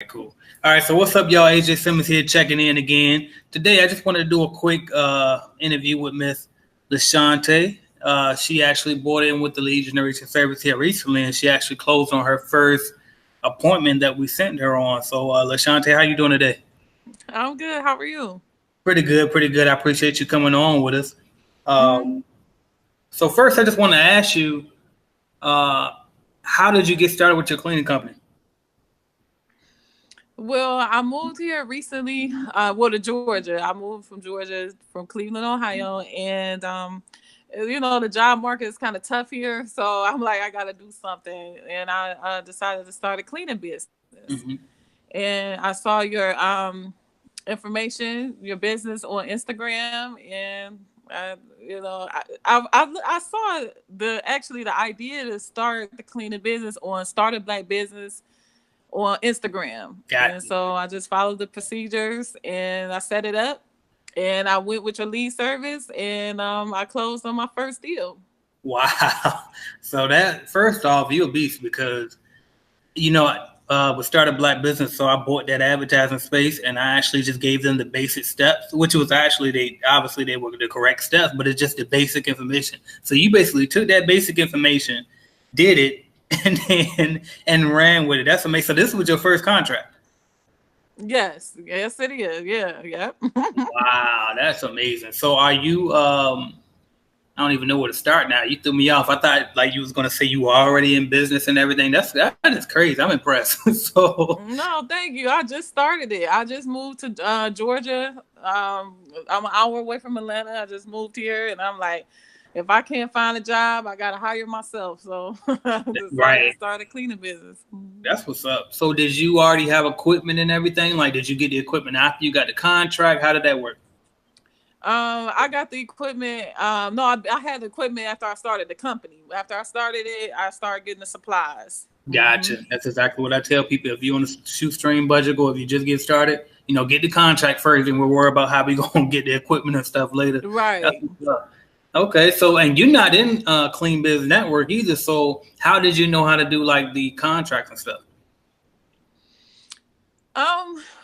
Cool. All right, so what's up, y'all? AJ Simmons here checking in again. Today, I just wanted to do a quick interview with Miss LASHAWNTAE. She actually bought in with the lead generation service here recently, and she actually closed on her first appointment that we sent her on. So, LASHAWNTAE, how you doing today? I'm good. How are you? Pretty good, pretty good. I appreciate you coming on with us. So first, I just want to ask you, how did you get started with your cleaning company? Well, I moved here recently, to Georgia. I moved from Georgia, from Cleveland, Ohio, and the job market is kind of tough here. So I'm like, I got to do something, and I decided to start a cleaning business. Mm-hmm. And I saw your information, your business on Instagram, and I saw the idea to start the cleaning business on Started Black Business on Instagram. And so I just followed the procedures and I set it up and I went with your lead service and I closed on my first deal. Wow. So that, first off, you're a beast because, we started Black Business. So I bought that advertising space and I actually just gave them the basic steps, which was actually, they were the correct steps, but it's just the basic information. So you basically took that basic information, did it, and ran with it. That's amazing. So this was your first contract? Yes it is. Yeah. Wow, that's amazing. So are you I don't even know where to start now. You threw me off. I thought like you was gonna say you were already in business and everything. That is crazy. I'm impressed. So no, thank you. I just started it. I just moved to Georgia. I'm an hour away from Atlanta. I just moved here and I'm like, if I can't find a job, I got to hire myself. So I decided to start a cleaning business. That's what's up. So did you already have equipment and everything? Like, did you get the equipment after you got the contract? How did that work? I got the equipment. I had the equipment after I started the company. After I started it, I started getting the supplies. Gotcha. Mm-hmm. That's exactly what I tell people. If you on a shoestring budget or if you just get started, get the contract first and we'll worry about how we going to get the equipment and stuff later. Right. That's what's up. Okay, so and you're not in Clean Biz Network either. So how did you know how to do like the contracts and stuff?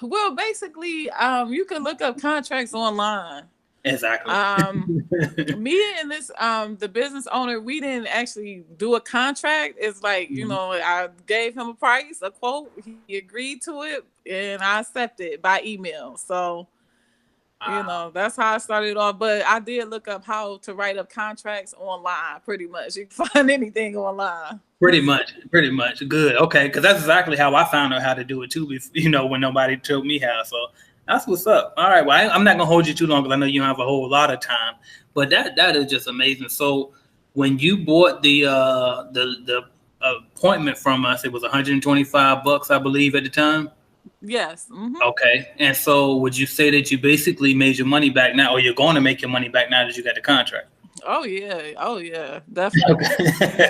Well, basically, you can look up contracts online. Exactly. Me and this the business owner, we didn't actually do a contract. It's like, I gave him a price, a quote, he agreed to it, and I accepted it by email. So that's how I started off. But I did look up how to write up contracts online. Pretty much, you can find anything online. Pretty much. Good. Okay, because that's exactly how I found out how to do it too. When nobody told me how. So that's what's up. All right. Well, I'm not gonna hold you too long because I know you don't have a whole lot of time. But that is just amazing. So when you bought the appointment from us, it was $125, I believe, at the time. Yes. Mm-hmm. Okay. And so would you say that you basically made your money back now, or you're going to make your money back now that you got the contract? Oh, yeah. Definitely.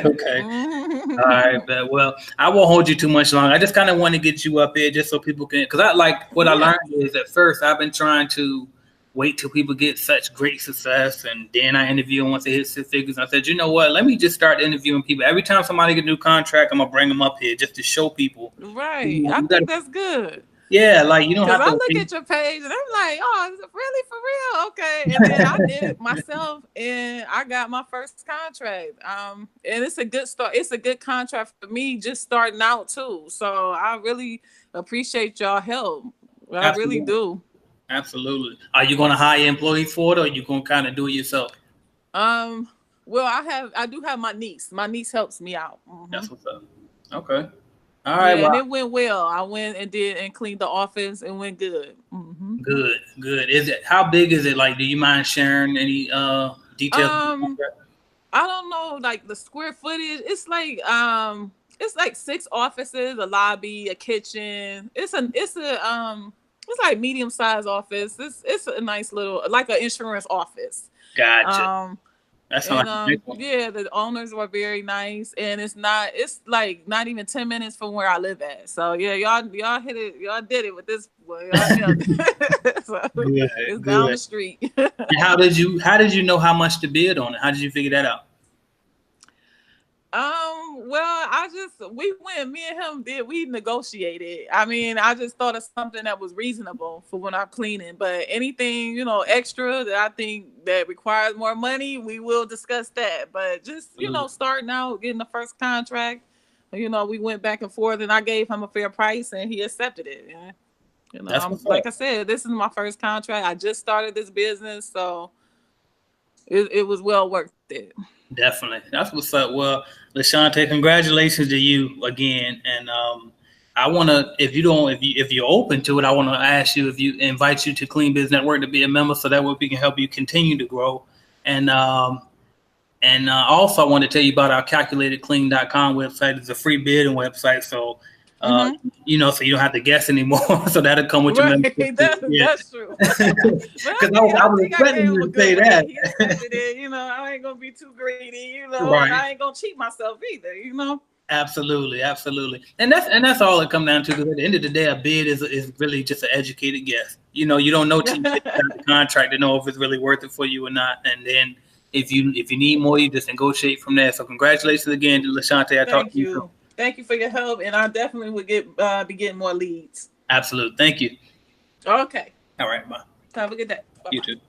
Okay. All right. Well, I won't hold you too much longer. I just kind of want to get you up here just so people can, because I learned is at first I've been trying to wait till people get such great success, and then I interview them once they hit 6 figures. I said, you know what? Let me just start interviewing people. Every time somebody get a new contract, I'm gonna bring them up here just to show people. Right. I think that's good. Yeah, like you don't have to. I look at your page and I'm like, oh, is it really for real? Okay. And then I did it myself and I got my first contract. And it's a good start. It's a good contract for me just starting out too. So I really appreciate y'all help. I really do. Absolutely. Are you going to hire employees for it, or are you going to kind of do it yourself? Well, I do have my niece. My niece helps me out. Mm-hmm. That's what's up. Okay. All right. Yeah, and it went well. I went and cleaned the office and went good. Mm-hmm. Good. How big is it? Like, do you mind sharing any details? I don't know, like the square footage. It's like 6 offices, a lobby, a kitchen. It's like medium-sized office. It's a nice little, like an insurance office. Gotcha. That's yeah, the owners were very nice, and it's like not even 10 minutes from where I live at. So yeah, y'all hit it, y'all did it with this boy. So it's down the street. How did you know how much to bid on it? How did you figure that out? Me and him we negotiated. I mean, I just thought of something that was reasonable for when I'm cleaning. But anything, extra that I think that requires more money, we will discuss that. But just, starting out, getting the first contract, we went back and forth, and I gave him a fair price, and he accepted it. And, like I said, this is my first contract. I just started this business, so it was well worth it. Definitely. That's what's up. Well, LaShawntAE, congratulations to you again. And I want to, if you're open to it, I want to ask you, invite you to Clean Biz Network to be a member, so that way we can help you continue to grow. And also I want to tell you about our calculatedclean.com website. It's a free bidding website. So, so you don't have to guess anymore. So that'll come with your membership. That's true. Because I was expecting you to say that. I ain't going to be too greedy, right. And I ain't going to cheat myself either, Absolutely. And that's all it comes down to, because at the end of the day, a bid is really just an educated guess. You don't know till you get the contract to know if it's really worth it for you or not. And then if you need more, you just negotiate from there. So congratulations again to LaShawntAE. I talked to you soon. Thank you for your help, and I definitely would be getting more leads. Absolutely. Thank you. Okay. All right. Bye. Have a good day. Bye-bye. You too.